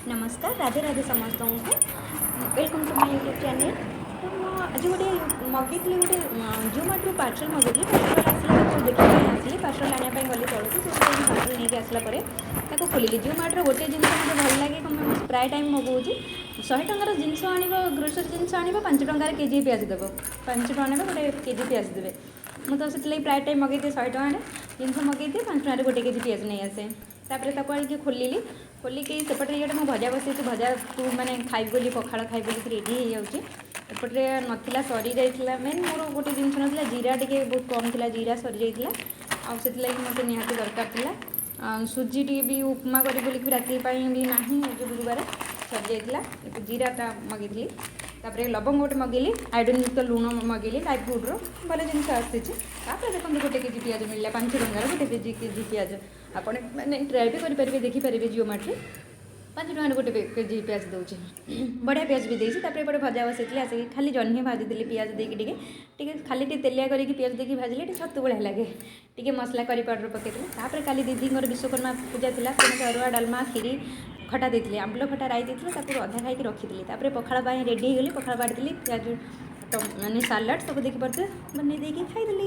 नमस्कार राधे राधे समस्त को welcome to my YouTube channel. तो आज गोटे मगेली गोटे जोमाटो पार्सल मगेली पार्सल आसला देखा आसली पार्सल आने गली तौक तो पार्सल नहीं आसला खोलिली जोमाटो गोटे जिन मुझे भल लगे प्राय टाइम मगाऊँ 100 टंकार जिनस आण ग्रोसरी जिनस आण 5 टंकार केजी पिज देव 5 टका ने गोटे केजी पिज देवे मुझे से प्राय टाइम मगई 100 टकर जिनस मगई 5 टकर गोटे केजी पिज नहीं आसे तापर आगे खोलिली खोलिकी सेपटे ये मुझे भजा बसई भजा तू मैंने खाइब बोली पखाड़ खाइब बोली रेडी हो जाऊँगी एपटे नाला सरी जाइए मेन मोर गोटे जिन ना जीरा टे बहुत कम था जीरा सरी जाइए आगे मत निहाती दरकार था सुजी टी भी उपमा करी बोलिक राति भी ना गुरुवार सरी जाइए जीराटा मगेली तापर लवंग गोटे मगेली आयोडीन युक्त लुण मगेली लाइफ फुड्र भल जिन आसी देखो गोटे केजी पिज मिलला 5 टंकार गोटे केजी पिज आप ट्राए भी करेंगे देखिपारे जोमाटो 5 टकर गोटे केजी पिज दूचे बढ़िया पिज भी देती एपटे भजा बसई आसिक खाली जह्नी भाजी पिज देकी खाली तेलिया करके पिज देकी भाजिले छतु बढ़िया लगे टी मसला करी पाउडर पकईदेली काली दीदी विश्वकर्मा पूजा थी अरुआ डालमा खीरी खटा देती आंबल खटा राई देती अधा खाई रखी पखाड़ रेडी हो गली पखाड़ बाड़ी प्याज मानने सालाड सब देखिए बनई खाईदेली।